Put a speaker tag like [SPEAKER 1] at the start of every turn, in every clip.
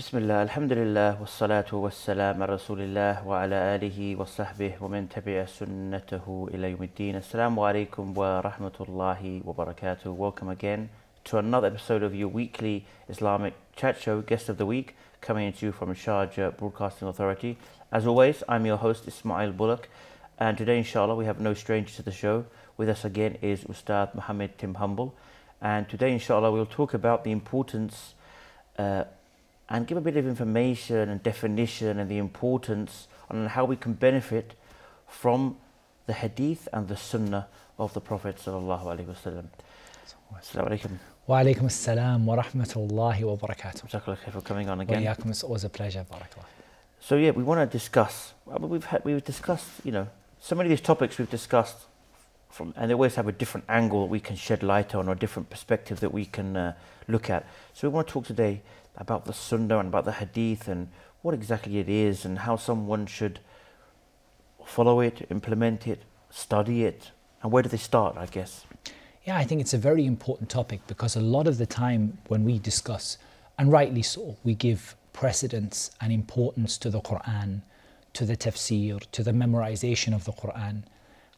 [SPEAKER 1] Bismillah, alhamdulillah, wassalatu wassalam ala rasulillah wa ala alihi wa sahbihi wa man tabi'a sunnatahu ila yawmiddin. Assalamu alaikum wa rahmatullahi wa barakatuh. Welcome again to another episode of your weekly Islamic chat show, Guest of the Week, coming to you from Sharjah Broadcasting Authority. As always, I'm your host, Ismail Bullock, and today, inshallah, we have no stranger to the show. With us again is Ustadh Muhammed Tim Humble, and today, inshallah, we'll talk about the importance and give a bit of information and definition and the importance on how we can benefit from the Hadith and the Sunnah of the Prophet sallallahu alaihi wasallam. Assalamu alaikum.
[SPEAKER 2] Wa alaikum assalam wa rahmatullahi wa barakatuh.
[SPEAKER 1] Jazakallah khair for coming on again.
[SPEAKER 2] Wa iyaakum, it's always a pleasure. Barakallah.
[SPEAKER 1] So yeah, we want to discuss. We've discussed, so many of these topics we've discussed and they always have a different angle that we can shed light on, or a different perspective that we can look at. So we want to talk today about the Sunnah and about the Hadith and what exactly it is and how someone should follow it, implement it, study it, and where do they start, I guess.
[SPEAKER 2] Yeah, I think it's a very important topic because a lot of the time when we discuss, and rightly so, we give precedence and importance to the Quran, to the tafsir, to the memorization of the Quran.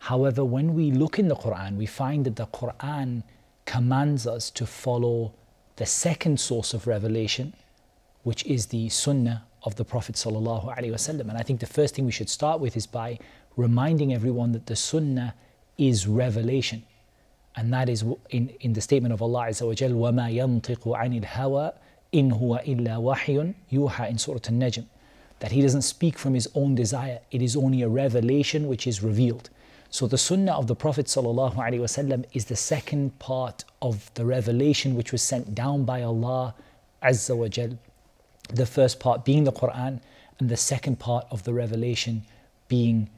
[SPEAKER 2] However, when we look in the Quran, we find that the Quran commands us to follow the second source of revelation, which is the Sunnah of the Prophet sallallahu alaihi wasallam. And I think the first thing we should start with is by reminding everyone that the Sunnah is revelation. And that is in the statement of Allah Azza wa Jal, وَمَا يَنْطِقُ عَنِ الْهَوَىٰ إِنْ هُوَ إِلَّا وَحْيٌ يُوحَىٰ in Surah An-Najm. That he doesn't speak from his own desire. It is only a revelation which is revealed. So the Sunnah of the Prophet ﷺ is the second part of the revelation which was sent down by Allah Azza wa Jal. The first part being the Quran, and the second part of the revelation being,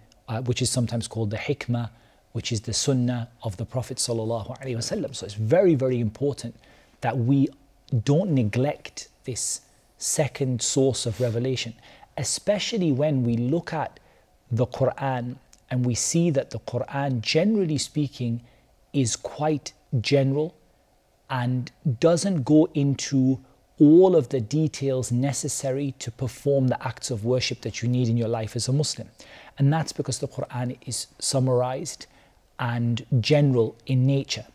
[SPEAKER 2] which is sometimes called the Hikmah, which is the Sunnah of the Prophet ﷺ. So it's very, very important that we don't neglect this second source of revelation, especially when we look at the Quran and we see that the Quran, generally speaking, is quite general and doesn't go into all of the details necessary to perform the acts of worship that you need in your life as a Muslim. And that's because the Quran is summarized and general in nature.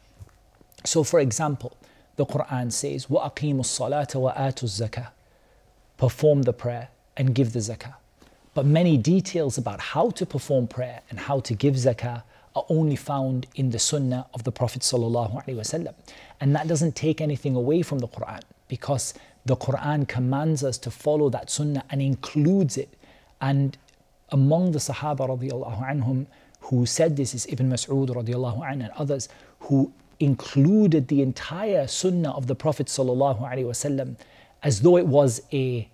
[SPEAKER 2] So for example, the Quran says, وَأَقِيمُوا الصَّلَاةَ وَآتُوا الزَّكَاةَ, perform the prayer and give the zakah. But many details about how to perform prayer and how to give zakah are only found in the Sunnah of the Prophet ﷺ. And that doesn't take anything away from the Quran, because the Quran commands us to follow that Sunnah and includes it. And among the Sahaba radiallahu anhum who said this is Ibn Mas'ud radiallahu anhu and others who included the entire Sunnah of the Prophet ﷺ as though it was a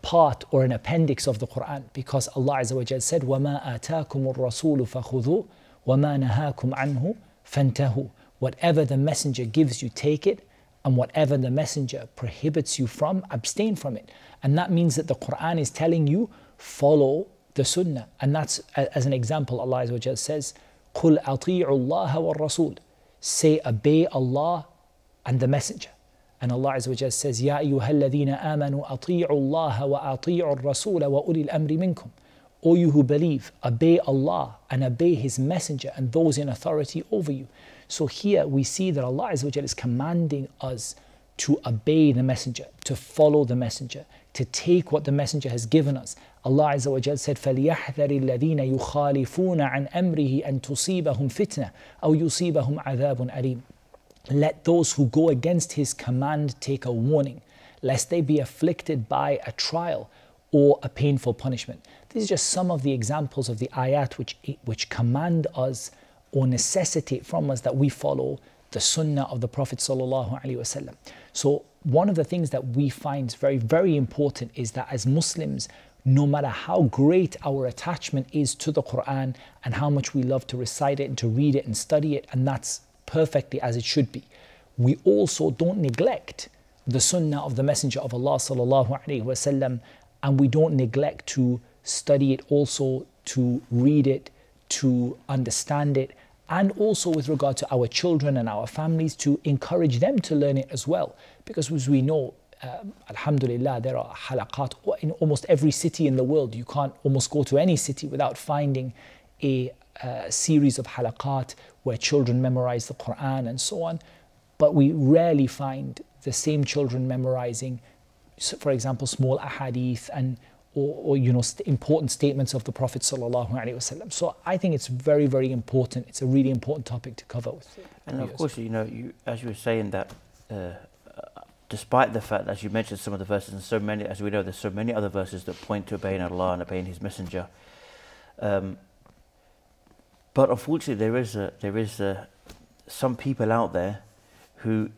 [SPEAKER 2] part or an appendix of the Quran, because Allah Azza wa Jal said, وَمَا آتَاكُمُ الرَّسُولُ فَخُذُوهُ وَمَا نَهَاكُمْ عَنْهُ فَانْتَهُوا. Whatever the messenger gives you, take it, and whatever the messenger prohibits you from, abstain from it. And that means that the Quran is telling you, follow the Sunnah. And that's, as an example, Allah Azza wa Jal says, قُلْ أَطِيعُوا اللَّهَ وَالرَّسُولِ, say, obey Allah and the messenger. And Allah Azza wa Jalla says, يَا أَيُّهَا الَّذِينَ آمَنُوا أَطِيعُوا اللَّهَ وَأَطِيعُوا الرَّسُولَ وَأُولِي الْأَمْرِ مِنْكُمْ. O you who believe, obey Allah and obey His messenger and those in authority over you. So here we see that Allah Azza wa Jalla is commanding us to obey the messenger, to follow the messenger, to take what the messenger has given us. Allah Azza wa Jalla said, فَلْيَحْذَرِ الَّذِينَ يُخَالِفُونَ عَنْ أَمْرِهِ أَن تُصِيبَهُمْ فِتْنَةٌ أَوْ يُصِيبَهُمْ عَذَابٌ أَلِيمٌ. Let those who go against His command take a warning, lest they be afflicted by a trial or a painful punishment. These are just some of the examples of the ayat which command us or necessitate from us that we follow the Sunnah of the Prophet ﷺ. So one of the things that we find very, very important is that as Muslims, no matter how great our attachment is to the Quran and how much we love to recite it and to read it and study it, and that's perfectly as it should be, we also don't neglect the Sunnah of the Messenger of Allah sallallahu alaihi wasallam, and we don't neglect to study it also, to read it, to understand it, and also with regard to our children and our families, to encourage them to learn it as well. Because as we know, alhamdulillah, there are halaqat in almost every city in the world. You can't almost go to any city without finding a series of halaqat where children memorize the Quran and so on. But we rarely find the same children memorizing, for example, small ahadith and or important statements of the Prophet sallallahu alaihi wasallam. So I think it's very, very important. It's a really important topic to cover with.
[SPEAKER 1] And of course, as you were saying that, despite the fact, as you mentioned, some of the verses, and so many, as we know, there's so many other verses that point to obeying Allah and obeying His Messenger. But unfortunately, there is some people out there who,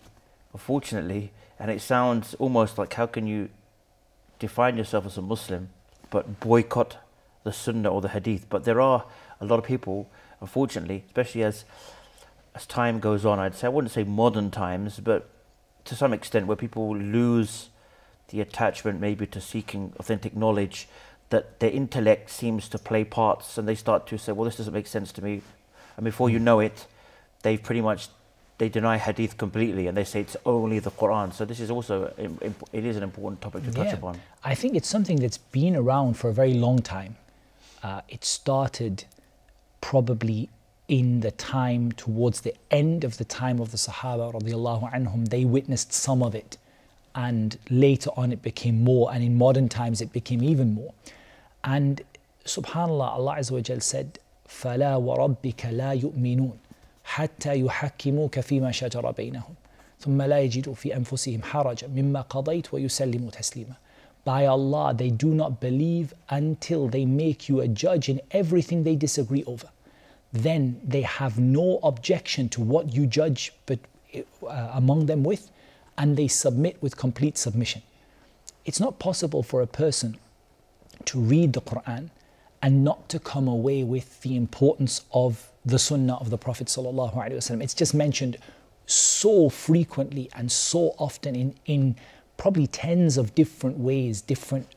[SPEAKER 1] unfortunately, and it sounds almost like, how can you define yourself as a Muslim but boycott the Sunnah or the Hadith? But there are a lot of people, unfortunately, especially as time goes on, I wouldn't say modern times, but to some extent, where people lose the attachment maybe to seeking authentic knowledge, that their intellect seems to play parts, and they start to say, well, this doesn't make sense to me. And before you know it, they deny Hadith completely, and they say it's only the Quran. So this is also, it is an important topic to touch upon.
[SPEAKER 2] I think it's something that's been around for a very long time. It started probably in the time towards the end of the time of the Sahaba radiallahu anhum. They witnessed some of it, and later on it became more, and in modern times it became even more. And subhanallah, Allah Azza wa Jal said, فَلَا وَرَبِّكَ لَا يُؤْمِنُونَ حَتَّى يُحَكِّمُوكَ فِيمَا شَجَرَ بَيْنَهُمْ ثُمَّ لَا يَجِدُوا فِي أَنفُسِهِمْ حَرَجًا مِمَّا قَضَيْتَ وَيُسَلِّمُوا تَسْلِيمًا. By Allah, they do not believe until they make you a judge in everything they disagree over. Then they have no objection to what you judge among them with, and they submit with complete submission. It's not possible for a person to read the Quran and not to come away with the importance of the Sunnah of the Prophet sallallahu alaihi wasallam. It's just mentioned so frequently and so often in probably tens of different ways, different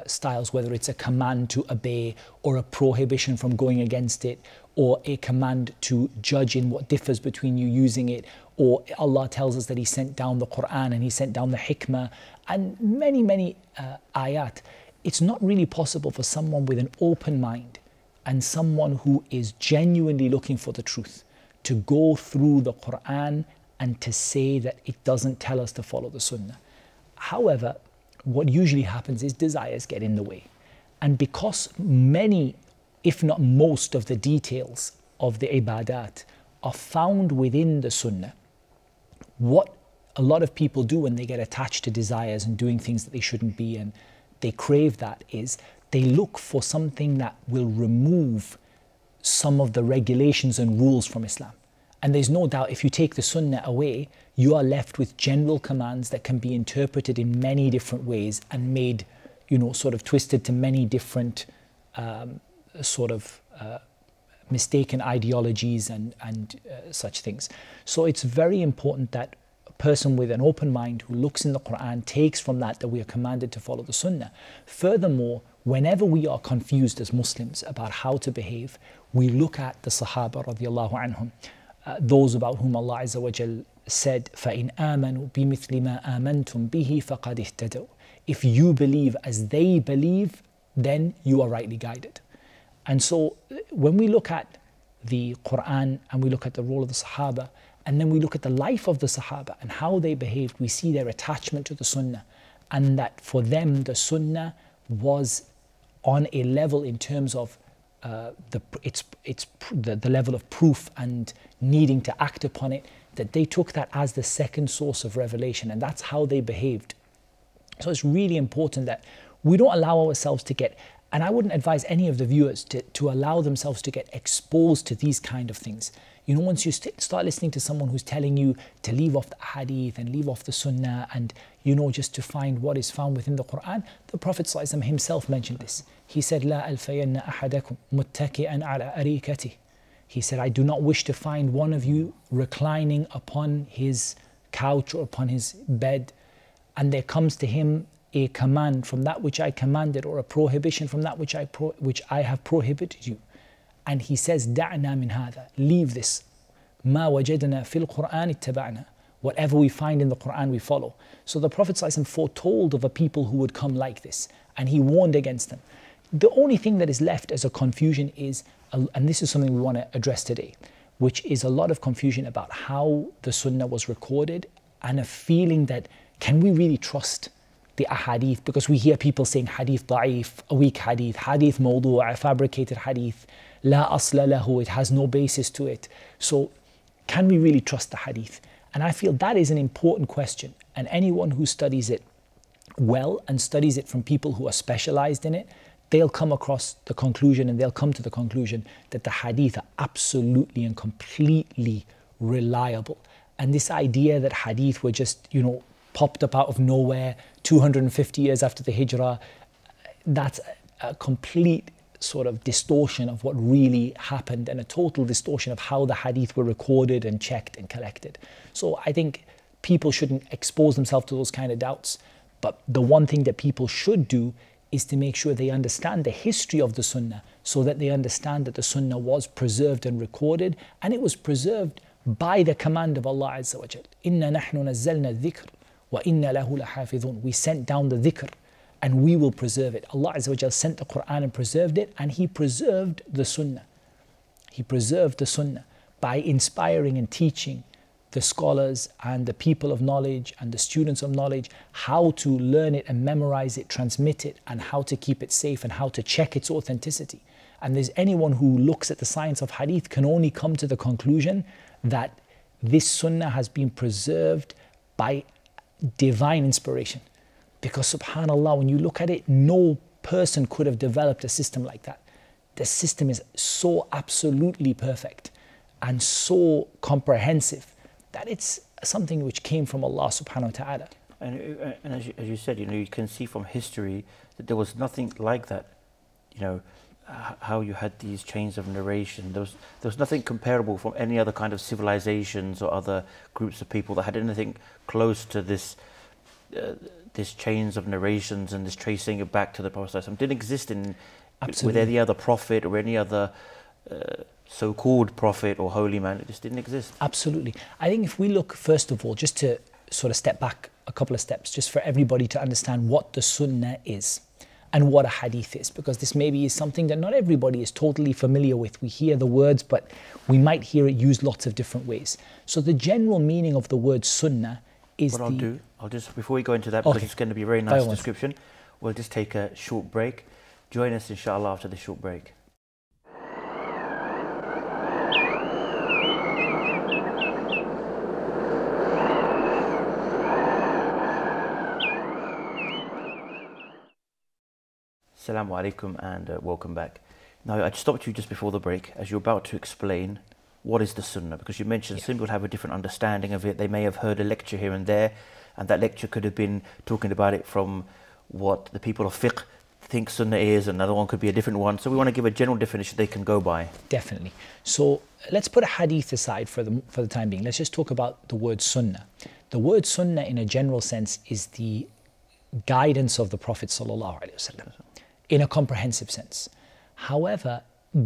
[SPEAKER 2] styles, whether it's a command to obey or a prohibition from going against it, or a command to judge in what differs between you using it, or Allah tells us that He sent down the Quran and He sent down the hikmah, and many ayat. It's not really possible for someone with an open mind and someone who is genuinely looking for the truth to go through the Quran and to say that it doesn't tell us to follow the Sunnah. However, what usually happens is desires get in the way. And because many, if not most, of the details of the ibadat are found within the Sunnah, what a lot of people do when they get attached to desires and doing things that they shouldn't be, and they crave that, is they look for something that will remove some of the regulations and rules from Islam. And there's no doubt, if you take the Sunnah away, you are left with general commands that can be interpreted in many different ways and made, sort of twisted to many different mistaken ideologies and such things. So it's very important that a person with an open mind who looks in the Quran takes from that we are commanded to follow the Sunnah. Furthermore, whenever we are confused as Muslims about how to behave, we look at the Sahaba radiallahu anhum, those about whom Allah Azza wa Jal said, فَإِنْ آمَنُوا بِمِثْلِ مَا آمَنْتُمْ بِهِ فَقَدْ اهْتَدَوْا. If you believe as they believe, then you are rightly guided. And so when we look at the Quran and we look at the role of the Sahaba, and then we look at the life of the Sahaba and how they behaved, we see their attachment to the Sunnah, and that for them the Sunnah was on a level in terms of the level of proof and needing to act upon it, that they took that as the second source of revelation, and that's how they behaved. So it's really important that we don't allow ourselves to get, and I wouldn't advise any of the viewers to allow themselves to get exposed to these kind of things. Once you start listening to someone who's telling you to leave off the hadith and leave off the Sunnah and, just to find what is found within the Quran, the Prophet ﷺ himself mentioned this. He said, لا ألفين أحدكم متكئا على أريكته. He said, I do not wish to find one of you reclining upon his couch or upon his bed, and there comes to him a command from that which I commanded, or a prohibition from that which I have prohibited you. And he says, دعنا من هذا, leave this. ما وجدنا في القرآن اتبعنا Whatever we find in the Quran, we follow. So the Prophet ﷺ foretold of a people who would come like this, and he warned against them. The only thing that is left as a confusion is, and this is something we want to address today, which is a lot of confusion about how the Sunnah was recorded, and a feeling that, can we really trust the ahadith? Because we hear people saying hadith da'if, a weak hadith, hadith mawdu', a fabricated hadith, la asla lahu, it has no basis to it. So can we really trust the hadith? And I feel that is an important question, and anyone who studies it well and studies it from people who are specialized in it, they'll come across the conclusion, and they'll come to the conclusion that the hadith are absolutely and completely reliable. And this idea that hadith were just, popped up out of nowhere 250 years after the hijrah, that's a complete sort of distortion of what really happened, and a total distortion of how the hadith were recorded and checked and collected. So I think people shouldn't expose themselves to those kind of doubts. But the one thing that people should do is to make sure they understand the history of the Sunnah, so that they understand that the Sunnah was preserved and recorded, and it was preserved by the command of Allah Azza wa Jal. Inna nahnu nazzalna dhikr wa inna lahu lahafidhun. We sent down the dhikr and we will preserve it. Allah Azza wa Jal sent the Quran and preserved it, and He preserved the Sunnah. He preserved the Sunnah by inspiring and teaching the scholars and the people of knowledge and the students of knowledge how to learn it and memorize it, transmit it, and how to keep it safe and how to check its authenticity. And there's anyone who looks at the science of hadith can only come to the conclusion that this sunnah has been preserved by divine inspiration. Because subhanAllah, when you look at it, no person could have developed a system like that. The system is so absolutely perfect and so comprehensive that it's something which came from Allah subhanahu wa ta'ala.
[SPEAKER 1] And as you said, you can see from history that there was nothing like that. How you had these chains of narration. There was nothing comparable from any other kind of civilizations or other groups of people that had anything close to this chains of narrations and this tracing it back to the Prophet. It didn't exist with any other prophet or any other so-called prophet or holy man. It just didn't exist.
[SPEAKER 2] Absolutely. I think if we look, first of all, just to sort of step back a couple of steps, just for everybody to understand what the sunnah is and what a hadith is, because this maybe is something that not everybody is totally familiar with. We hear the words, but we might hear it used lots of different ways. So the general meaning of the word sunnah is
[SPEAKER 1] I'll just, before we go into that, because it's going to be a very nice description, we'll just take a short break. Join us, inshallah, after the short break. Assalamu alaikum and welcome back. Now, I stopped you just before the break as you're about to explain what is the sunnah, because you mentioned some people have a different understanding of it. They may have heard a lecture here and there, and that lecture could have been talking about it from what the people of fiqh think sunnah is, another one could be a different one. So we want to give a general definition they can go by.
[SPEAKER 2] Definitely. So let's put a hadith aside for the time being. Let's just talk about the word sunnah. The word sunnah in a general sense is the guidance of the Prophet sallallahu alaihi wasallam in a comprehensive sense. However,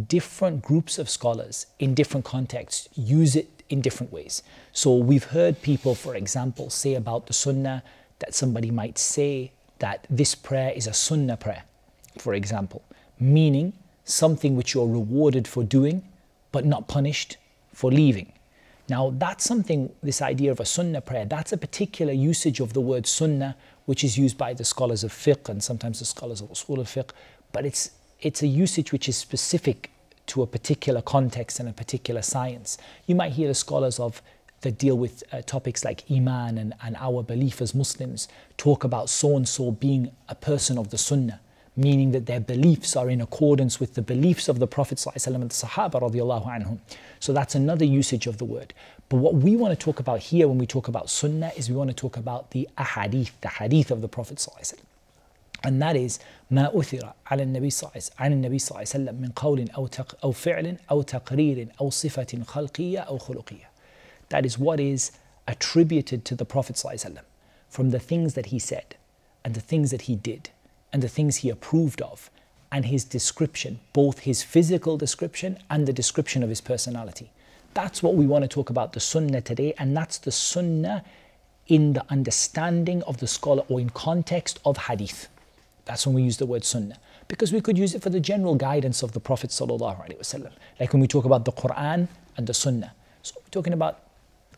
[SPEAKER 2] different groups of scholars in different contexts use it in different ways. So we've heard people, for example, say about the sunnah that somebody might say that this prayer is a sunnah prayer, for example, meaning something which you're rewarded for doing but not punished for leaving. Now that's something, this idea of a sunnah prayer, that's a particular usage of the word sunnah which is used by the scholars of fiqh and sometimes the scholars of usul al-fiqh, but it's a usage which is specific to a particular context and a particular science. You might hear the scholars that deal with topics like Iman and our belief as Muslims talk about so-and-so being a person of the Sunnah, meaning that their beliefs are in accordance with the beliefs of the Prophet ﷺ and the Sahaba radiallahu anhum. So that's another usage of the word. But what we want to talk about here when we talk about Sunnah is we want to talk about the ahadith, the hadith of the Prophet ﷺ. And that is ما أثر على النبي عن النبي صلى الله عليه وسلم من قول أو فعل أو تقرير أو صفة خلقية أو خلقية. That is what is attributed to the Prophet ﷺ from the things that he said and the things that he did and the things he approved of and his description, both his physical description and the description of his personality. That's what we want to talk about, the sunnah today, and that's the sunnah in the understanding of the scholar or in context of hadith. That's when we use the word sunnah, because we could use it for the general guidance of the Prophet ﷺ. Like when we talk about the Quran and the sunnah. So we're talking about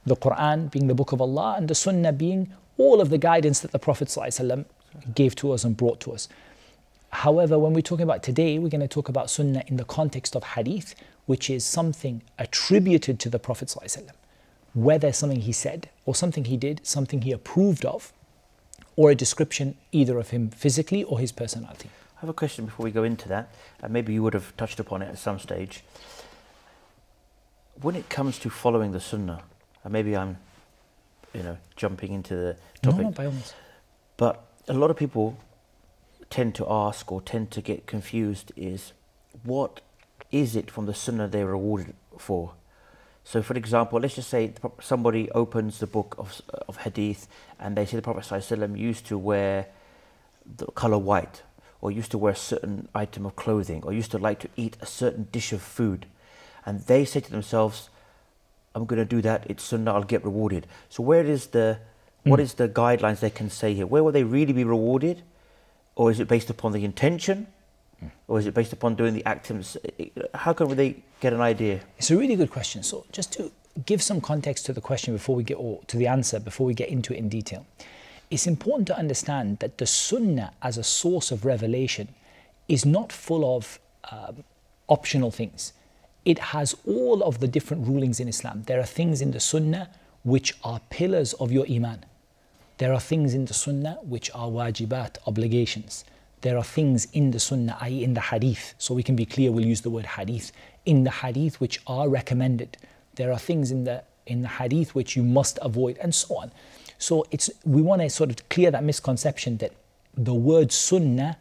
[SPEAKER 2] the Quran being the book of Allah and the sunnah being all of the guidance that the Prophet ﷺ gave to us and brought to us. However, when we're talking about today, we're going to talk about sunnah in the context of hadith, which is something attributed to the Prophet ﷺ, whether something he said or something he did, something he approved of, or a description either of him physically or his personality.
[SPEAKER 1] I have a question before we go into that, and maybe you would have touched upon it at some stage. When it comes to following the sunnah, and maybe I'm, jumping into the topic.
[SPEAKER 2] No, by all means.
[SPEAKER 1] But a lot of people tend to ask or tend to get confused is, what is it from the sunnah they're rewarded for? So for example, let's just say somebody opens the book of hadith and they say the Prophet ﷺ used to wear the colour white, or used to wear a certain item of clothing, or used to like to eat a certain dish of food. And they say to themselves, I'm going to do that, it's sunnah, I'll get rewarded. So what is the guidelines they can say here? Where will they really be rewarded? Or is it based upon the intention? Or is it based upon doing the actions? How can they get an idea?
[SPEAKER 2] It's a really good question. So just to give some context to the question before we get, or to the answer before we get into it in detail, it's important to understand that the sunnah as a source of revelation is not full of optional things. It has all of the different rulings in Islam. There are things in the sunnah which are pillars of your iman. There are things in the sunnah which are wajibat, obligations. There are things in the sunnah, i.e. in the hadith, so we can be clear, we'll use the word hadith, in the hadith which are recommended. There are things in the hadith which you must avoid, and so on. So we want to sort of clear that misconception that the word sunnah,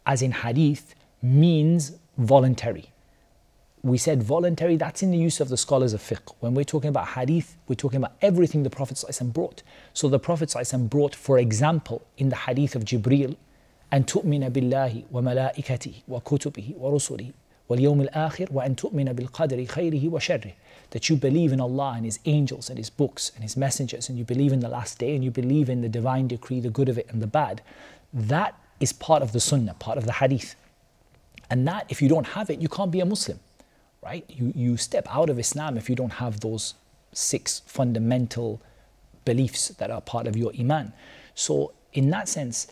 [SPEAKER 2] as in hadith, means voluntary. We said voluntary, that's in the use of the scholars of fiqh. When we're talking about hadith, we're talking about everything the Prophet ﷺ brought. So the Prophet ﷺ brought, for example, in the hadith of Jibreel, أن تؤمن بالله وملائكته وكتبه ورسله واليوم الآخر وأن تؤمن بالقدر خيره وشره. That you believe in Allah and His angels and His books and His messengers, and you believe in the last day, and you believe in the divine decree, the good of it and the bad. That is part of the sunnah, part of the hadith. And that, if you don't have it, you can't be a Muslim, right? You step out of Islam if you don't have those 6 fundamental beliefs that are part of your iman. So in that sense,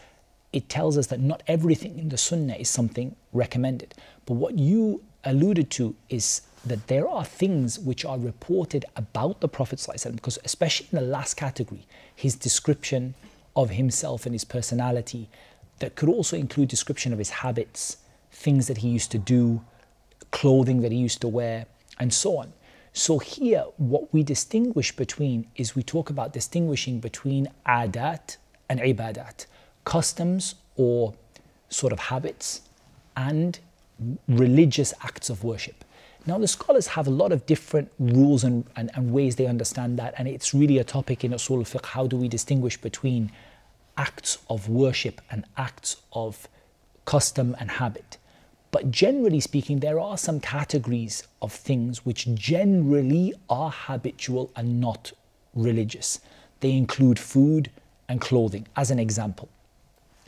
[SPEAKER 2] it tells us that not everything in the sunnah is something recommended. But what you alluded to is that there are things which are reported about the Prophet ﷺ, because especially in the last category, his description of himself and his personality, that could also include description of his habits, things that he used to do, clothing that he used to wear, and so on. So here, what we distinguish between is we talk about distinguishing between adat and ibadat, customs or sort of habits, and religious acts of worship. Now the scholars have a lot of different rules and ways they understand that, and it's really a topic in usul al-fiqh. How do we distinguish between acts of worship and acts of custom and habit? But generally speaking, there are some categories of things which generally are habitual and not religious. They include food and clothing, as an example.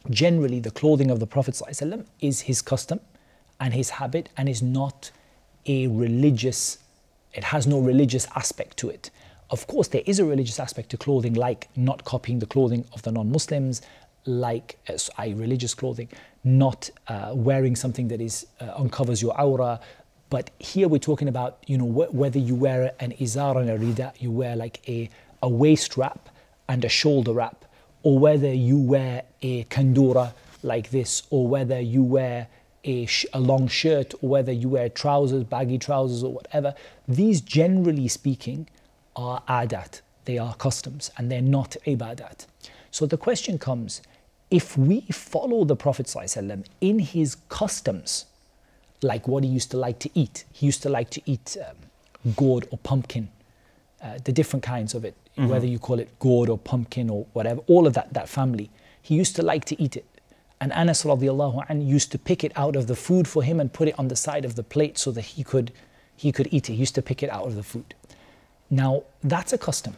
[SPEAKER 2] Generally, the clothing of the Prophet ﷺ is his custom and his habit, and is not a religious, it has no religious aspect to it. Of course, there is a religious aspect to clothing, like not copying the clothing of the non-Muslims, like religious clothing, not wearing something that is uncovers your aura. But here we're talking about, whether you wear an izar and a rida, you wear like a waist wrap and a shoulder wrap, or whether you wear a kandura like this, or whether you wear a long shirt, or whether you wear trousers, baggy trousers or whatever. These, generally speaking, are adat. They are customs and they're not ibadat. So the question comes, if we follow the Prophet ﷺ in his customs, like what he used to like to eat. He used to like to eat gourd or pumpkin, the different kinds of it, whether you call it gourd or pumpkin or whatever, all of that family. He used to like to eat it. And Anas radiallahu anhu used to pick it out of the food for him and put it on the side of the plate so that he could he could eat it. He used to pick it out of the food. Now, that's a custom.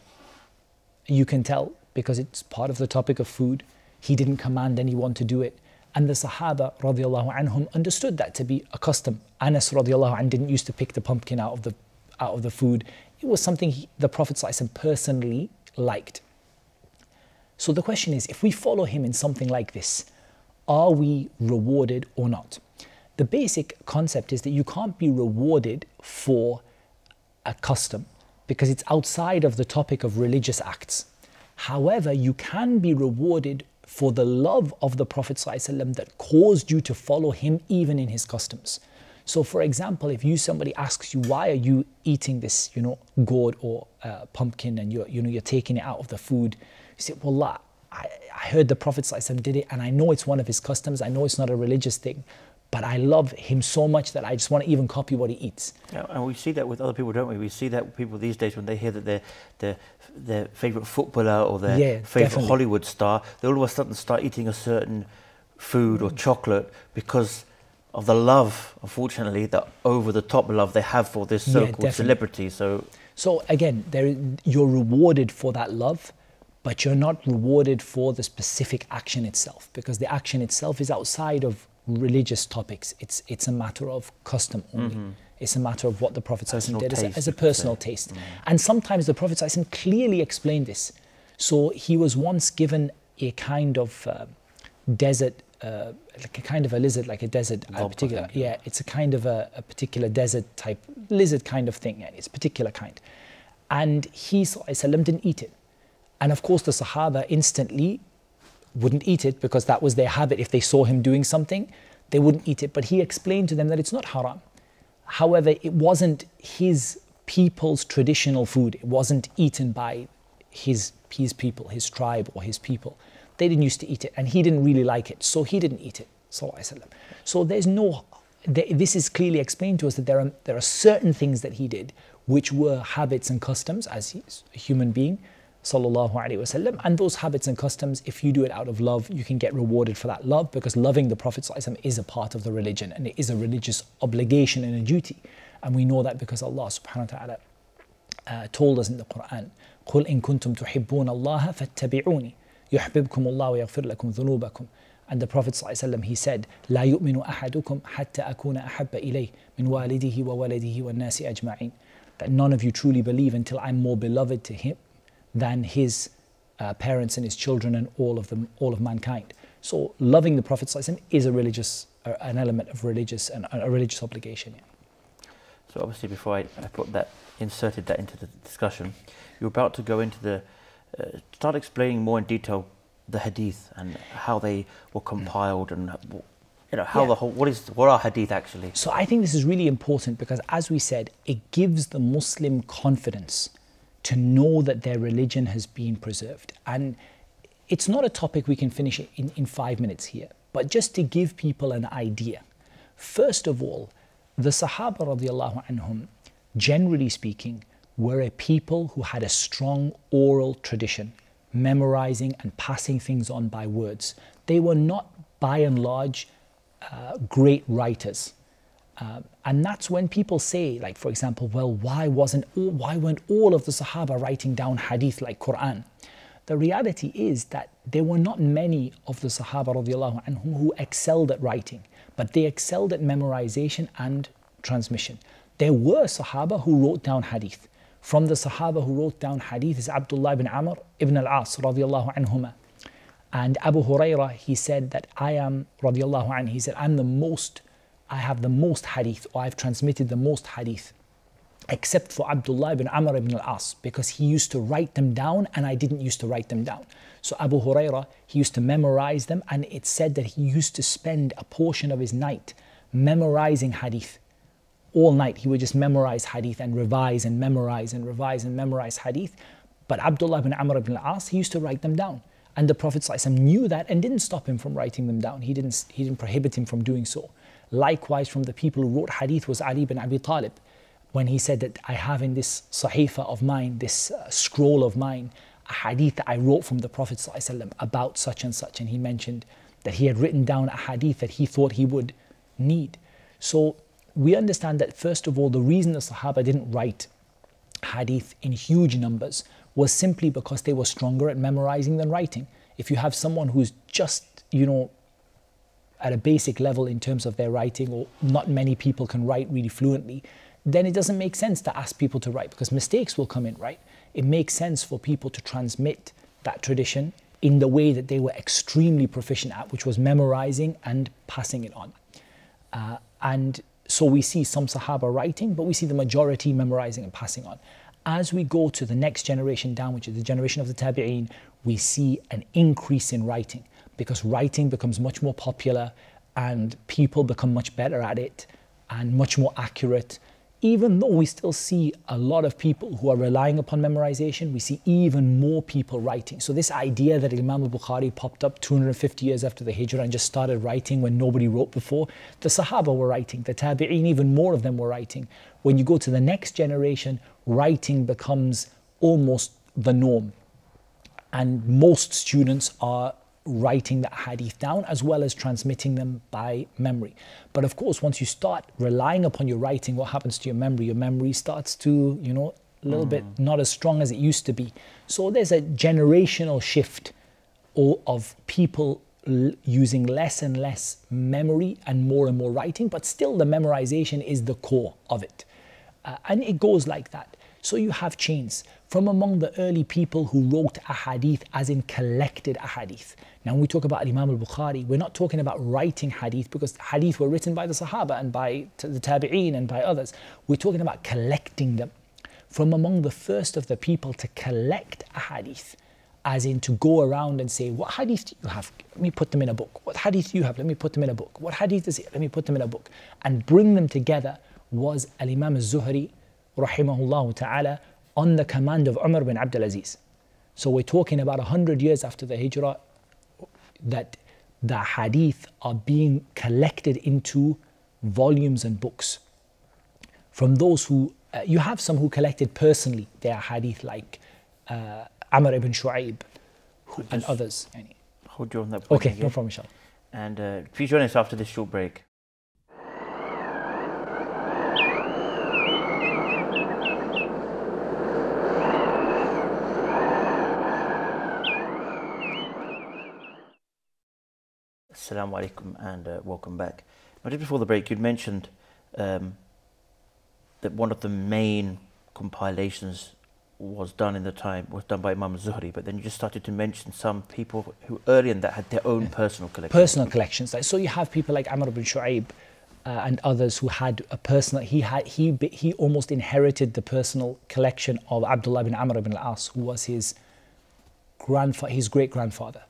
[SPEAKER 2] You can tell because it's part of the topic of food. He didn't command anyone to do it. And the Sahaba radiallahu anhum understood that to be a custom. Anas radiallahu anh didn't used to pick the pumpkin out of the food. It was something the Prophet ﷺ personally liked. So the question is, if we follow him in something like this, are we rewarded or not? The basic concept is that you can't be rewarded for a custom because it's outside of the topic of religious acts. However, you can be rewarded for the love of the Prophet ﷺ that caused you to follow him even in his customs. So for example, if somebody asks you, why are you eating this, gourd or pumpkin and you're taking it out of the food? You say, Wallah, I heard the Prophet ﷺ did it and I know it's one of his customs. I know it's not a religious thing, but I love him so much that I just want to even copy what he eats.
[SPEAKER 1] Yeah, and we see that with other people, don't we? We see that with people these days when they hear that their favourite footballer or their favourite Hollywood star, they all of a sudden start eating a certain food or chocolate because of the love, unfortunately, the over-the-top love they have for this so-called celebrity. So
[SPEAKER 2] again, you're rewarded for that love, but you're not rewarded for the specific action itself, because the action itself is outside of religious topics. It's a matter of custom only. Mm-hmm. It's a matter of what the Prophet ﷺ did as a personal taste. Mm-hmm. And sometimes the Prophet ﷺ clearly explained this. So he was once given a kind of desert, like a kind of a lizard, like a desert, particular. Yeah, it's a kind of a particular desert type lizard kind of thing. It's a particular kind. And he ﷺ didn't eat it. And of course the Sahaba instantly wouldn't eat it because that was their habit. If they saw him doing something, they wouldn't eat it. But he explained to them that it's not haram. However, it wasn't his people's traditional food. It wasn't eaten by his people, his tribe or his people. They didn't used to eat it and he didn't really like it. So he didn't eat it. So this is clearly explained to us that there are certain things that he did which were habits and customs as he's a human being, sallallahu alaihi wasallam, and those habits and customs, if you do it out of love, you can get rewarded for that love, because loving the Prophet sallallahu alaihi wasallam is a part of the religion and it is a religious obligation and a duty. And we know that because Allah subhanahu wa ta'ala told us in the Quran, قُلْ إِن كُنْتُمْ تُحِبُّونَ اللَّهَ فَاتَّبِعُونِ يُحْبِبْكُمُ اللَّهُ وَيَغْفِرْ لَكُمْ ذُنُوبَكُمْ. And the Prophet sallallahu alaihi wasallam, he said, لَا يُؤْمِنُ أَحَدُكُمْ حَتَّى أَكُونَ أَحَبَّ إِلَيْهِ مِنْ وَالِدِهِ وَوَلَدِهِ وَالنَّاسِ أَجْمَعِينَ. That none of you truly believe until I'm more beloved to him than his parents and his children and all of mankind. So loving the Prophet ﷺ is an element of religious and a religious obligation. Yeah.
[SPEAKER 1] So obviously, before I inserted that into the discussion, you're about to go into start explaining more in detail the Hadith and how they were compiled and how what are Hadith actually.
[SPEAKER 2] So I think this is really important because, as we said, it gives the Muslim confidence to know that their religion has been preserved. And it's not a topic we can finish in 5 minutes here, but just to give people an idea. First of all, the Sahaba radiallahu anhum, generally speaking, were a people who had a strong oral tradition, memorizing and passing things on by words. They were not, by and large, great writers. And that's when people say, like, for example, well, why weren't all of the Sahaba writing down Hadith like Quran? The reality is that there were not many of the Sahaba radiallahu anhum who excelled at writing, but they excelled at memorization and transmission. There were Sahaba who wrote down Hadith. From the Sahaba who wrote down Hadith is Abdullah ibn Amr ibn al-As radiallahu anhuma. And Abu Hurairah, he said that I have the most hadith, or I've transmitted the most hadith, except for Abdullah ibn Amr ibn al-As, because he used to write them down and I didn't used to write them down. So Abu Hurairah, he used to memorize them, and it's said that he used to spend a portion of his night memorizing hadith. All night he would just memorize hadith and revise and memorize and revise and memorize hadith. But Abdullah ibn Amr ibn al-As, he used to write them down. And the Prophet ﷺ knew that and didn't stop him from writing them down. He didn't prohibit him from doing so. Likewise, from the people who wrote hadith was Ali ibn Abi Talib, when he said that I have in this sahifa of mine, this scroll of mine, a hadith that I wrote from the Prophet ﷺ about such and such. And he mentioned that he had written down a hadith that he thought he would need. So we understand that first of all, the reason the Sahaba didn't write hadith in huge numbers was simply because they were stronger at memorizing than writing. If you have someone who's just, at a basic level in terms of their writing, or not many people can write really fluently, then it doesn't make sense to ask people to write because mistakes will come in, right? It makes sense for people to transmit that tradition in the way that they were extremely proficient at, which was memorizing and passing it on. And so we see some Sahaba writing, but we see the majority memorizing and passing on. As we go to the next generation down, which is the generation of the Tabi'een, we see an increase in writing because writing becomes much more popular and people become much better at it and much more accurate. Even though we still see a lot of people who are relying upon memorization, we see even more people writing. So this idea that Imam al-Bukhari popped up 250 years after the Hijrah and just started writing when nobody wrote before, the Sahaba were writing, the Tabi'een, even more of them were writing. When you go to the next generation, writing becomes almost the norm. And most students are writing the hadith down as well as transmitting them by memory. But of course, once you start relying upon your writing, what happens to your memory? Your memory starts to, a little bit not as strong as it used to be. So there's a generational shift of people using less and less memory and more writing, but still the memorization is the core of it. And it goes like that. So you have chains from among the early people who wrote ahadith, as in collected ahadith. Now when we talk about Imam al-Bukhari, we're not talking about writing hadith because hadith were written by the Sahaba and by the Tabi'een and by others. We're talking about collecting them. From among the first of the people to collect ahadith, as in to go around and say, what hadith do you have? Let me put them in a book. What hadith do you have? Let me put them in a book. What hadith is it? Let me put them in a book. And bring them together was Al-Imam al-Zuhri, rahimahullah ta'ala, on the command of Umar bin Abdul Aziz. So we're talking about 100 years after the Hijrah that the hadith are being collected into volumes and books. From those who, you have some who collected personally their hadith like Amr ibn Shu'aib and others.
[SPEAKER 1] Hold you on that point.
[SPEAKER 2] Okay, no problem, inshallah.
[SPEAKER 1] And please join us after this short break. Assalamu alaikum and welcome back. Now, just before the break, you'd mentioned that one of the main compilations was done by Imam Zuhri, but then you just started to mention some people who earlier in that had their own personal collections.
[SPEAKER 2] Personal collections. So you have people like Amr ibn Shu'aib and others who had a personal. He almost inherited the personal collection of Abdullah ibn Amr ibn al-As, who was his great grandfather,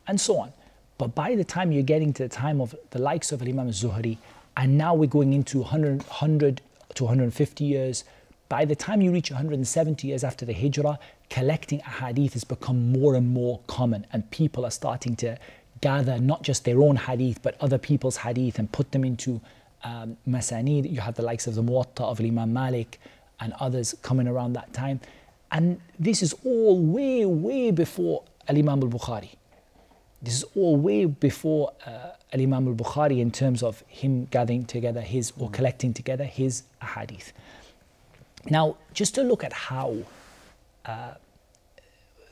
[SPEAKER 2] and so on. But by the time you're getting to the time of the likes of Imam al-Zuhri, and now we're going into 100 to 150 years, by the time you reach 170 years after the Hijrah, collecting ahadith has become more and more common, and people are starting to gather not just their own hadith, but other people's hadith and put them into masanid. You have the likes of the Muwatta of Imam Malik and others coming around that time. And this is all way before Imam al-Bukhari. This is all way before Imam al-Bukhari in terms of him gathering together or collecting together his ahadith. Now, just to look at how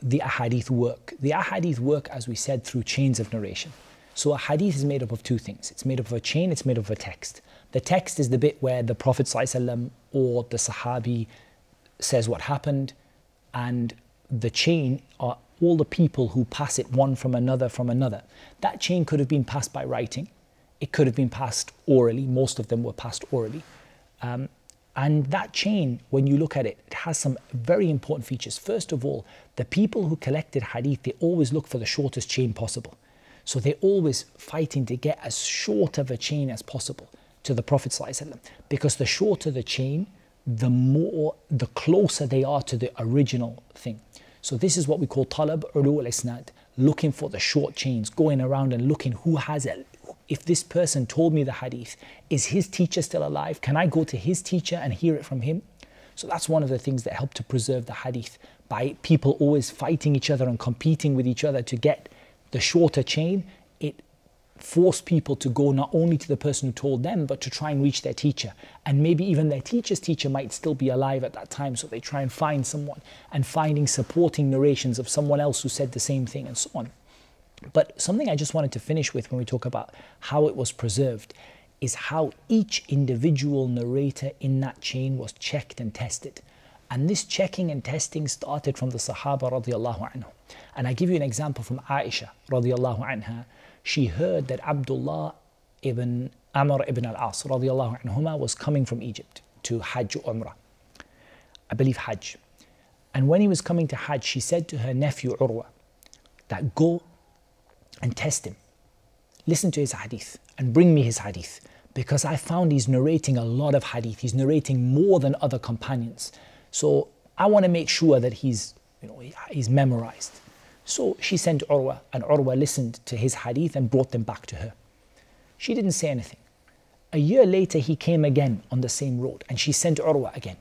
[SPEAKER 2] the ahadith work. The ahadith work, as we said, through chains of narration. So a hadith is made up of two things. It's made up of a chain, it's made up of a text. The text is the bit where the Prophet ﷺ or the Sahabi says what happened, and the chain are all the people who pass it one from another. That chain could have been passed by writing. It could have been passed orally. Most of them were passed orally. And that chain, when you look at it, it has some very important features. First of all, the people who collected hadith, they always look for the shortest chain possible. So they're always fighting to get as short of a chain as possible to the Prophet ﷺ. Because the shorter the chain, the closer they are to the original thing. So this is what we call talab ulu al-isnad, looking for the short chains, going around and looking who has it. If this person told me the hadith, is his teacher still alive? Can I go to his teacher and hear it from him? So that's one of the things that help to preserve the hadith, by people always fighting each other and competing with each other to get the shorter chain. It force people to go not only to the person who told them, but to try and reach their teacher. And maybe even their teacher's teacher might still be alive at that time, so they try and find someone, and finding supporting narrations of someone else who said the same thing and so on. But something I just wanted to finish with when we talk about how it was preserved is how each individual narrator in that chain was checked and tested. And this checking and testing started from the Sahaba radiallahu anhu. And I give you an example from Aisha radiallahu anha. She heard that Abdullah ibn Amr ibn al-As radiallahu anhuma was coming from Egypt to Hajj or Umrah. I believe Hajj. And when he was coming to Hajj, she said to her nephew Urwa that go and test him. Listen to his hadith and bring me his hadith, because I found he's narrating a lot of hadith. He's narrating more than other companions. So I want to make sure that he's memorized. So she sent Urwa, and Urwa listened to his hadith and brought them back to her. She didn't say anything. A year later, he came again on the same road, and she sent Urwa again.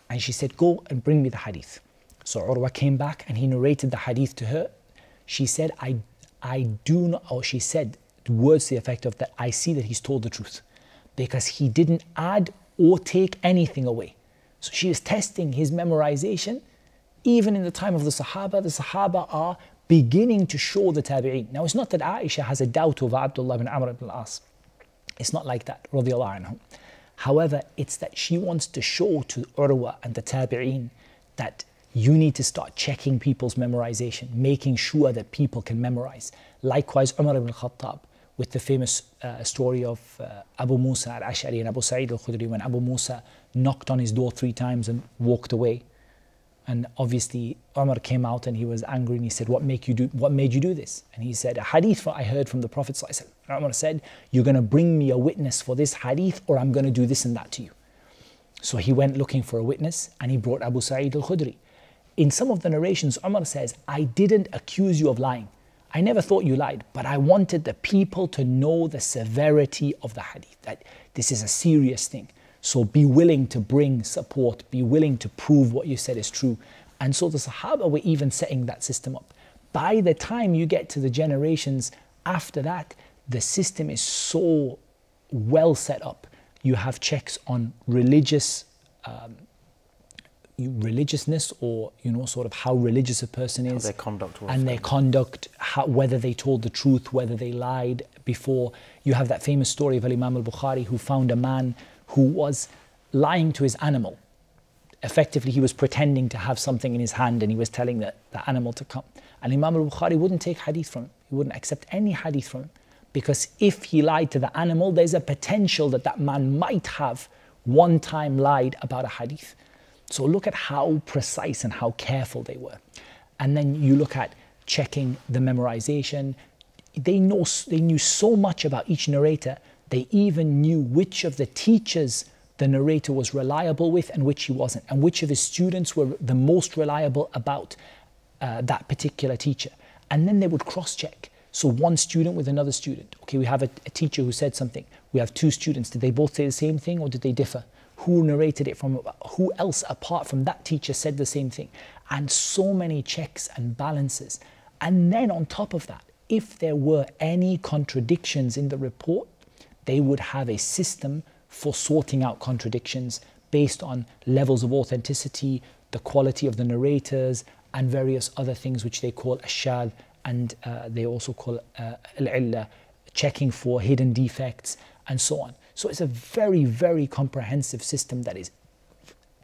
[SPEAKER 2] And she said, go and bring me the hadith. So Urwa came back and he narrated the hadith to her. She said, I do not, or she said words to the effect of that, I see that he's told the truth, because he didn't add or take anything away. So she is testing his memorization. Even in the time of the Sahaba are beginning to show the Tabi'een. Now it's not that Aisha has a doubt over Abdullah ibn Amr ibn al-As. It's not like that, radiallahu anhum. However, it's that she wants to show to Urwa and the Tabi'een that you need to start checking people's memorization, making sure that people can memorize. Likewise, Umar ibn al-Khattab, with the famous story of Abu Musa al-Ash'ari and Abu Sa'id al-Khudri, when Abu Musa knocked on his door 3 times and walked away. And obviously Umar came out and he was angry and he said, what made you do this? And he said, a hadith I heard from the Prophet ﷺ. And Umar said, you're going to bring me a witness for this hadith, or I'm going to do this and that to you. So he went looking for a witness and he brought Abu Sa'id al-Khudri. In some of the narrations, Umar says, I didn't accuse you of lying. I never thought you lied, but I wanted the people to know the severity of the hadith, that this is a serious thing. So be willing to bring support, be willing to prove what you said is true. And so the Sahaba were even setting that system up. By the time you get to the generations after that, the system is so well set up. You have checks on religiousness, or sort of how religious a person is,
[SPEAKER 1] their conduct was,
[SPEAKER 2] and their conduct, whether they told the truth, whether they lied before. You have that famous story of Imam al-Bukhari, who found a man who was lying to his animal. Effectively, he was pretending to have something in his hand and he was telling the animal to come. And Imam al-Bukhari wouldn't take hadith from him. He wouldn't accept any hadith from him, because if he lied to the animal, there's a potential that man might have one time lied about a hadith. So look at how precise and how careful they were. And then you look at checking the memorization. They knew so much about each narrator. They even knew which of the teachers the narrator was reliable with and which he wasn't, and which of his students were the most reliable about that particular teacher. And then they would cross-check. So one student with another student. Okay, we have a teacher who said something. We have 2 students. Did they both say the same thing, or did they differ? Who narrated it from, who else apart from that teacher said the same thing? And so many checks and balances. And then on top of that, if there were any contradictions in the report, they would have a system for sorting out contradictions based on levels of authenticity, the quality of the narrators, and various other things which they call ashad, and they also call al-illa, checking for hidden defects, and so on. So it's a very, very comprehensive system that is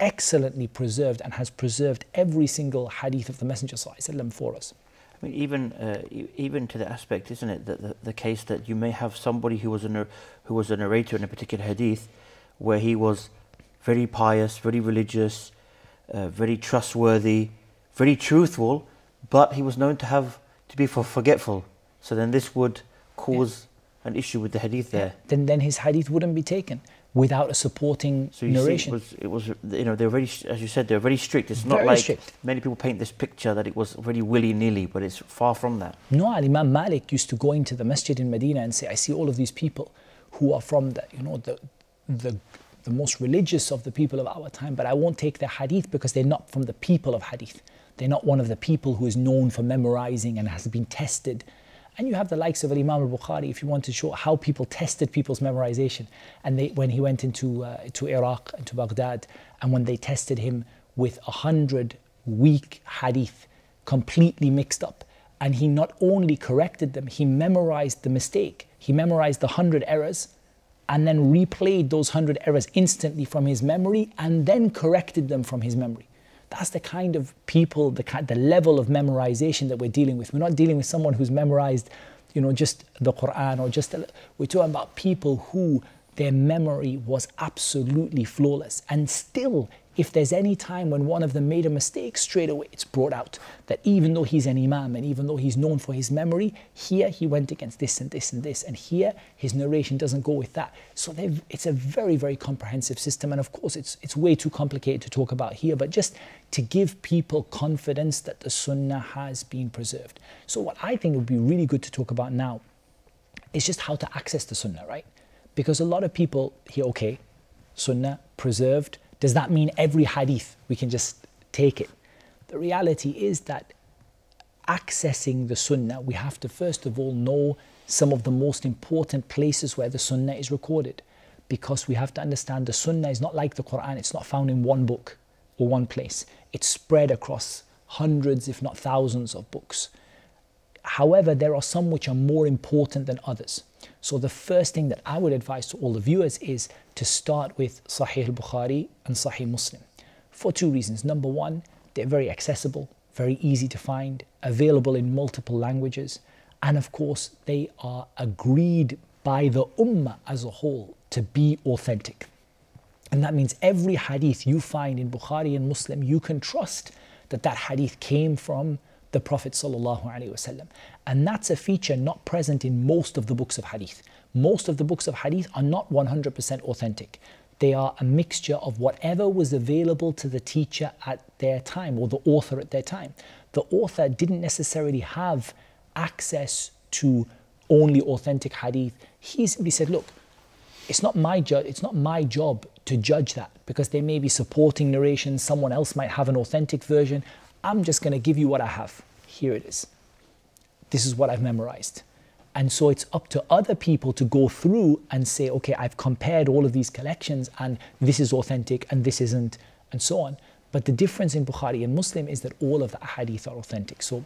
[SPEAKER 2] excellently preserved and has preserved every single hadith of the Messenger ﷺ for us.
[SPEAKER 1] I mean, even to the aspect, isn't it, that the case that you may have somebody who was a narrator in a particular hadith, where he was very pious, very religious, very trustworthy, very truthful, but he was known to be forgetful. So then this would cause an issue with the hadith there.
[SPEAKER 2] Then his hadith wouldn't be taken without a supporting narration.
[SPEAKER 1] See, it was they're very, as you said, they're very strict. It's not very like strict. Many people paint this picture that it was very willy-nilly, but it's far from that.
[SPEAKER 2] No, Imam Malik used to go into the masjid in Medina and say, I see all of these people who are from the most religious of the people of our time, but I won't take their hadith because they're not from the people of hadith. They're not one of the people who is known for memorizing and has been tested. And you have the likes of Imam al-Bukhari, if you want to show how people tested people's memorization. And when he went into to Iraq, into Baghdad, and when they tested him with 100 weak hadith, completely mixed up, and he not only corrected them, he memorized the mistake. He memorized the 100 errors and then replayed those 100 errors instantly from his memory and then corrected them from his memory. That's the kind of people, the level of memorization that we're dealing with. We're not dealing with someone who's memorized, just the Quran or we're talking about people who their memory was absolutely flawless. And still, if there's any time when one of them made a mistake, straight away it's brought out that even though he's an imam and even though he's known for his memory, here he went against this and this and this, and here his narration doesn't go with that. So it's a very, very comprehensive system, and of course it's way too complicated to talk about here, but just to give people confidence that the Sunnah has been preserved. So what I think would be really good to talk about now is just how to access the Sunnah, right? Because a lot of people hear, okay, Sunnah preserved, does that mean every hadith we can just take it? The reality is that accessing the Sunnah, we have to first of all know some of the most important places where the Sunnah is recorded, because we have to understand the Sunnah is not like the Quran. It's not found in one book or one place. It's spread across hundreds, if not thousands of books. However, there are some which are more important than others. So the first thing that I would advise to all the viewers is to start with Sahih al-Bukhari and Sahih Muslim for two reasons. Number one, they're very accessible, very easy to find, available in multiple languages. And of course, they are agreed by the Ummah as a whole to be authentic. And that means every hadith you find in Bukhari and Muslim, you can trust that that hadith came from the Prophet ﷺ. And that's a feature not present in most of the books of hadith. Most of the books of hadith are not 100% authentic. They are a mixture of whatever was available to the teacher at their time or the author at their time. The author didn't necessarily have access to only authentic hadith. He simply said, look, it's not my job to judge that, because there may be supporting narrations, someone else might have an authentic version. I'm just going to give you what I have. Here it is. This is what I've memorized. And so it's up to other people to go through and say, okay, I've compared all of these collections and this is authentic and this isn't, and so on. But the difference in Bukhari and Muslim is that all of the hadith are authentic. So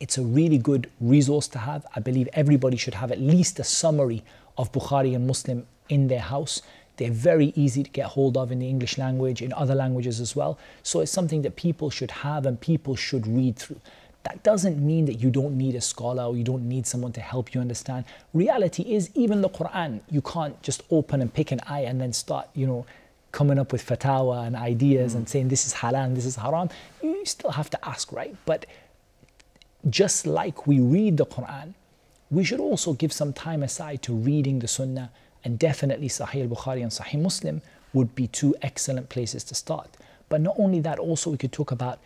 [SPEAKER 2] it's a really good resource to have. I believe everybody should have at least a summary of Bukhari and Muslim in their house. They're very easy to get hold of in the English language, in other languages as well. So it's something that people should have and people should read through. That doesn't mean that you don't need a scholar or you don't need someone to help you understand. Reality is, even the Quran, you can't just open and pick an ayah and then start, coming up with fatwa and ideas and saying this is halal, this is haram. You still have to ask, right? But just like we read the Quran, we should also give some time aside to reading the Sunnah. And definitely Sahih al-Bukhari and Sahih Muslim would be two excellent places to start. But not only that, also we could talk about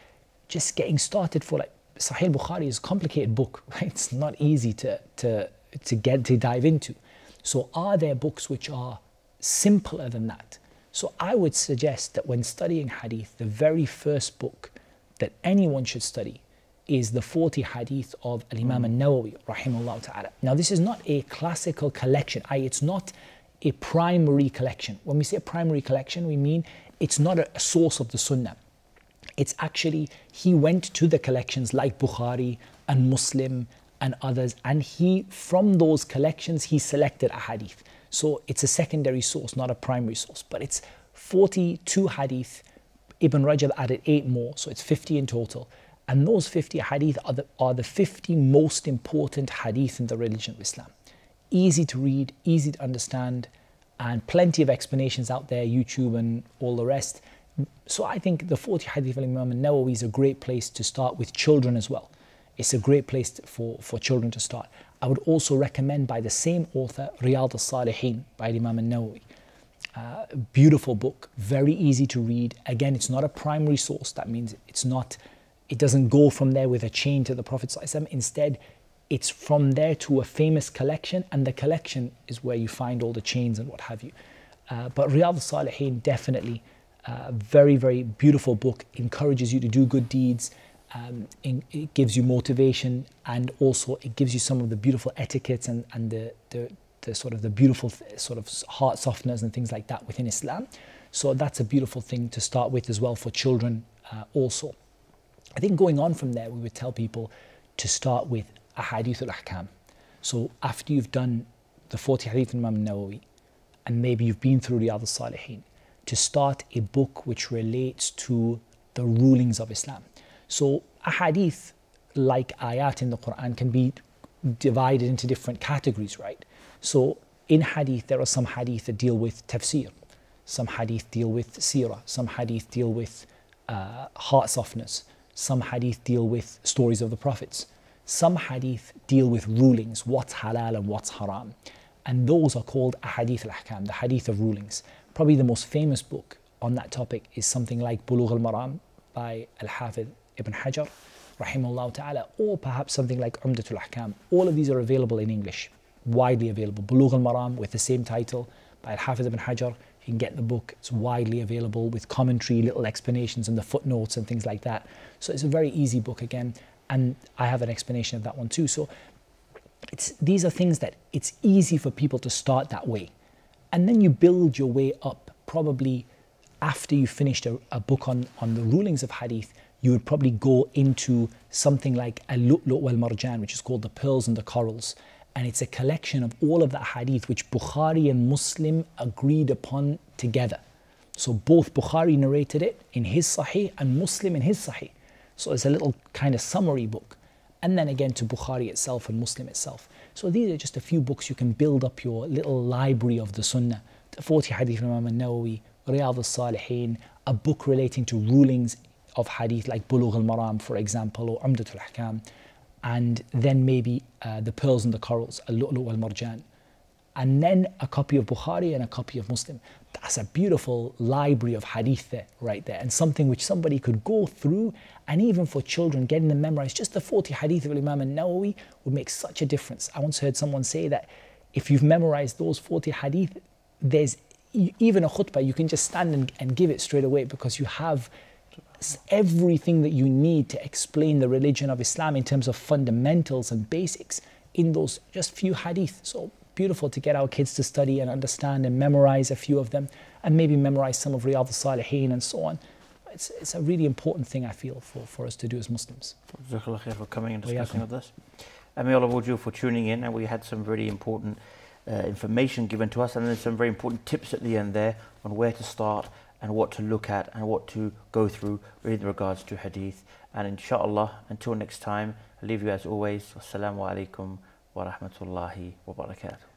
[SPEAKER 2] just getting started for Sahih al-Bukhari is a complicated book, right? It's not easy to dive into. So are there books which are simpler than that? So I would suggest that when studying hadith, the very first book that anyone should study is the 40 hadith of Imam al-Nawawi, rahimahullah ta'ala. Now this is not a classical collection, it's not a primary collection. When we say a primary collection, we mean it's not a source of the Sunnah. It's actually, he went to the collections like Bukhari and Muslim and others, and from those collections, he selected a hadith. So it's a secondary source, not a primary source, but it's 42 hadith. Ibn Rajab added 8 more, so it's 50 in total. And those 50 hadith are the 50 most important hadith in the religion of Islam. Easy to read, easy to understand, and plenty of explanations out there, YouTube and all the rest. So I think the 40 hadith of Imam al-Nawawi is a great place to start with children as well. It's a great place for children to start. I would also recommend by the same author, Riyadh al-Salihin by Imam al-Nawawi. Beautiful book, very easy to read. Again, it's not a primary source. That means it doesn't go from there with a chain to the Prophet ﷺ. Instead, it's from there to a famous collection, and the collection is where you find all the chains and what have you. But Riyadh al-Salihin, definitely very, very beautiful book, encourages you to do good deeds, It gives you motivation, and also it gives you some of the beautiful etiquettes and the sort of the beautiful sort of heart softeners and things like that within Islam. So that's a beautiful thing to start with as well for children also. I think going on from there, we would tell people to start with Ahadith al-Ahkam. So after you've done the 40 Hadith of Imam Nawawi, and maybe you've been through Riyadh al-Salihin, to start a book which relates to the rulings of Islam. So Ahadith, like ayat in the Quran, can be divided into different categories, right? So in Hadith, there are some Hadith that deal with tafsir, some Hadith deal with seerah, some Hadith deal with heart softness, some Hadith deal with stories of the prophets, some Hadith deal with rulings, what's halal and what's haram. And those are called Ahadith al-Ahkam, the Hadith of rulings. Probably the most famous book on that topic is something like Bulugh al-Maram by Al-Hafidh Ibn Hajar, rahimahullah ta'ala, or perhaps something like Umdatul Ahkam. All of these are available in English, widely available. Bulugh al-Maram with the same title by Al-Hafidh Ibn Hajar. You can get the book, it's widely available with commentary, little explanations and the footnotes and things like that. So it's a very easy book again, and I have an explanation of that one too. So these are things that it's easy for people to start that way. And then you build your way up. Probably after you finished a book on the rulings of Hadith, you would probably go into something like Al-Lu'lu' wal-Marjan, which is called the Pearls and the Corals. And it's a collection of all of the Hadith which Bukhari and Muslim agreed upon together. So both Bukhari narrated it in his Sahih and Muslim in his Sahih. So it's a little kind of summary book. And then again to Bukhari itself and Muslim itself. So these are just a few books you can build up your little library of the Sunnah. The 40 Hadith of Imam Nawawi, Riyadh al-Salihin, a book relating to rulings of Hadith like Bulugh al-Maram, for example, or Umdatul Ahkam. And then maybe the Pearls and the Corals, Al-Lu'lu' wal-Marjan. And then a copy of Bukhari and a copy of Muslim. That's a beautiful library of Hadith there, right there. And something which somebody could go through, and even for children, getting them memorized, just the 40 Hadith of Imam Nawawi would make such a difference. I once heard someone say that if you've memorized those 40 Hadith, there's even a khutbah, you can just stand and give it straight away, because you have everything that you need to explain the religion of Islam in terms of fundamentals and basics in those just few Hadith. So beautiful to get our kids to study and understand and memorize a few of them, and maybe memorize some of Riyadh al-Salihin and so on. It's a really important thing, I feel, for us to do as Muslims.
[SPEAKER 1] Jazakallah khair for coming and discussing with us. And may Allah reward you for tuning in, and we had some really important information given to us, and there's some very important tips at the end there on where to start and what to look at and what to go through in regards to Hadith. And inshaAllah, until next time, I leave you as always. Wassalamu alaikum wa rahmatullahi wa barakatuh.